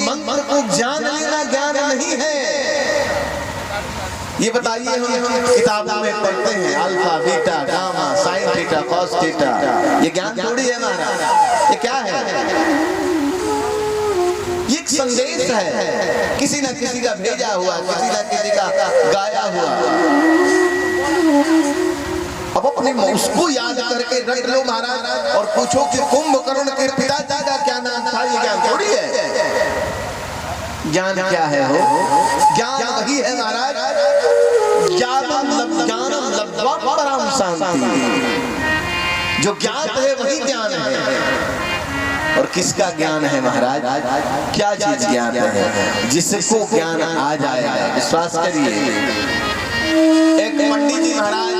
मंत्र को जान लेना ज्ञान नहीं है। ये बताइए, हम किताबों में पढ़ते हैं alpha beta gamma sine theta cos theta, ये ज्ञान थोड़ी है हमारा। ये क्या है? ये एक संदेश है, किसी न किसी का भेजा हुआ, किसी न किसी का गाया हुआ। अब अपने उसको याद करके रट लो महाराज और पूछो कि कुंभकर्ण के पिताजी का क्या नाम था। ये ज्ञान थोड़ी है। ज्ञान क्या है? हो ज्ञान वही है महाराज, ज्ञानम लब्ध्वा परम शांति। जो ज्ञात है वही ज्ञान है। और किसका ज्ञान है महाराज? क्या चीज ज्ञान है? जिसको ज्ञान आ जाएगा, विश्वास करिए। एक पंडित जी महाराज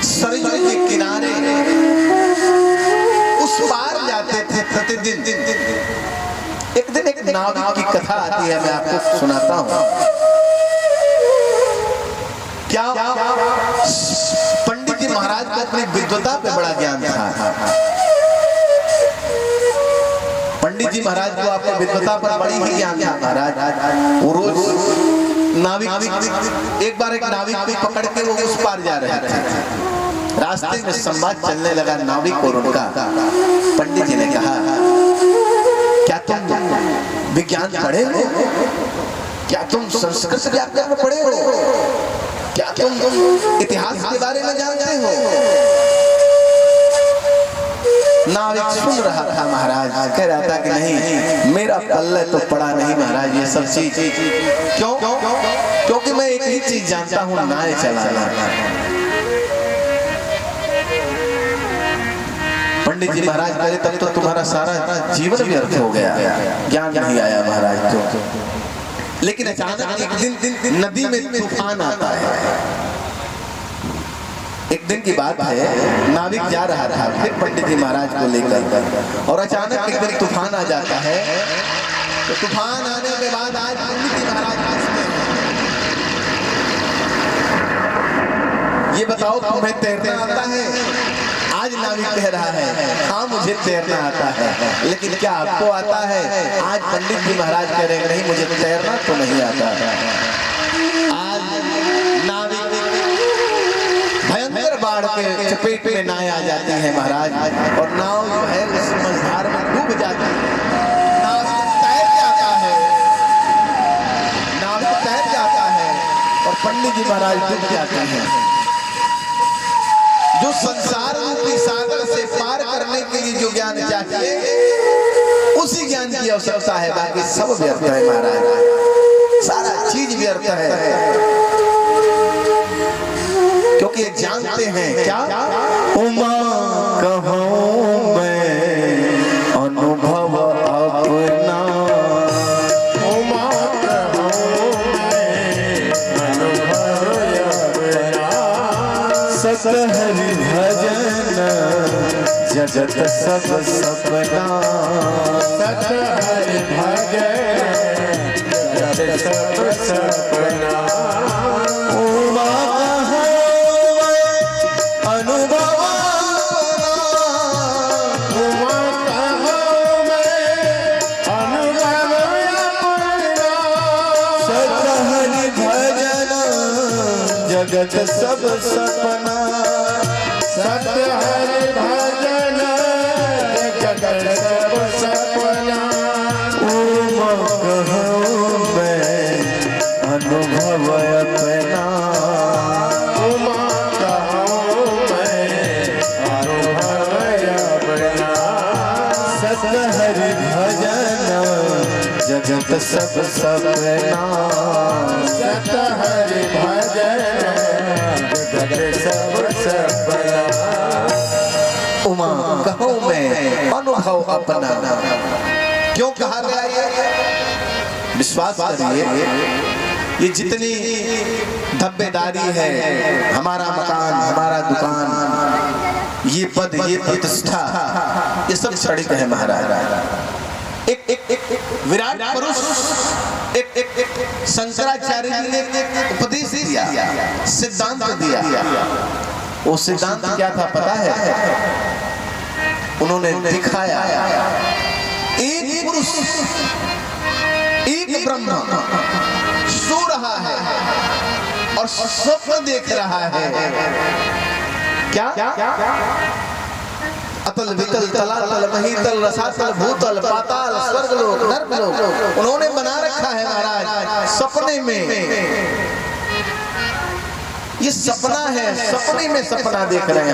सरयू के किनारे उस पार जाते थे प्रतिदिन। एक दिन एक नाविक की कथा आती है, मैं आपको सुनाता हूँ। क्या पंडित जी महाराज को अपनी विद्वता पे बड़ा ज्ञान था। पंडित जी महाराज को अपनी विद्वता पर बड़ी ही ज्ञान था महाराज। वो रोज नाविक, एक बार एक नाविक को पकड़ के वो उस पार जा रहे थे। रास्ते में संवाद चलने लगा नाविक और उनका। पंडित जी ने कहा, क्या तुम विज्ञान पढ़े हो? क्या तुम संस्कृत व्याकरण में पढ़े हो? क्या तुम इतिहास के बारे में जानते हो? नाविक सुन रहा था महाराज, कह रहा था कि नहीं, मेरा पल्ले तो पड़ा नहीं महाराज ये सब चीज। क्यों? क्योंकि मैं एक ही चीज जानता हूँ, नाव चलाना। पंडित जी महाराज कहे, तब तो तुम्हारा सारा जीवन व्यर्थ हो गया, ज्ञान नहीं आया महाराज तो। लेकिन अचानक एक दिन नदी में तूफान आता है। एक दिन की बात है, नाविक जा रहा था फिर पंडित जी महाराज को लेकर, और अचानक एक दिन तूफान आ जाता है। तो तूफान आने के बाद आज पंडित जी महाराज पूछते हैं, ये बताओ तुम्हें तैरना आता है? आज नाविक कह रहा है, हाँ मुझे तैरना आता है। लेकिन क्या आपको आता है? आज पंडित जी महाराज कह रहे हैं, नहीं मुझे तैरना तो नहीं आता। आज नाविक भयंकर बाढ़ के चपेट में नाव आ जाती है महाराज, और नाव जो है उस मझधार में डूब जाती है। नाविक तैर जाता है, नाविक तैर जाता है और पंडित जी महाराज डूब जाते हैं। जो संसार रूपी सागर से पार करने के लिए जो ज्ञान चाहिए, उसी ज्ञान की आवश्यकता है। बाकी सब व्यर्थ है महाराज, सारा चीज व्यर्थ है। क्योंकि ये जानते हैं क्या? उमा कहूं मैं अनुभव अपना, उमा कहूं मैं अनुभव अपना। सत हरि भजन जगत सब सपना, सत हरि भजन जगत सब सपना। उमा जगत सब सपना, सत हरि भजन जगत सब सपना। उमा कहूं मैं अनुभव अपना, उमा कहूं मैं अनुभव अपना। सत हरि भजन जगत सब सपना, सत हरि भजन सब सपना। उमा कहूं मैं अनुभव अपना। क्यों कहा गया ये? विश्वास करिए, ये जितनी धब्बेदारी है, हमारा मकान, हमारा दुकान, ये पद, ये प्रतिष्ठा, ये सब क्षणिक है महाराज। एक विराट पुरुष, एक शंकराचार्य जी ने एक उपदेश दिया, सिद्धांत दिया। वो सिद्धांत क्या था पता है? उन्होंने दिखाया, एक एक ब्रह्म सो रहा है और स्वप्न देख रहा है। क्या? अतल वितल तलातल महीतल रसातल भूतल पाताल स्वर्गलोक नर्कलोक उन्होंने बना रखा है महाराज सपने में। ये सपना है, सपने में सपना देख रहे हैं।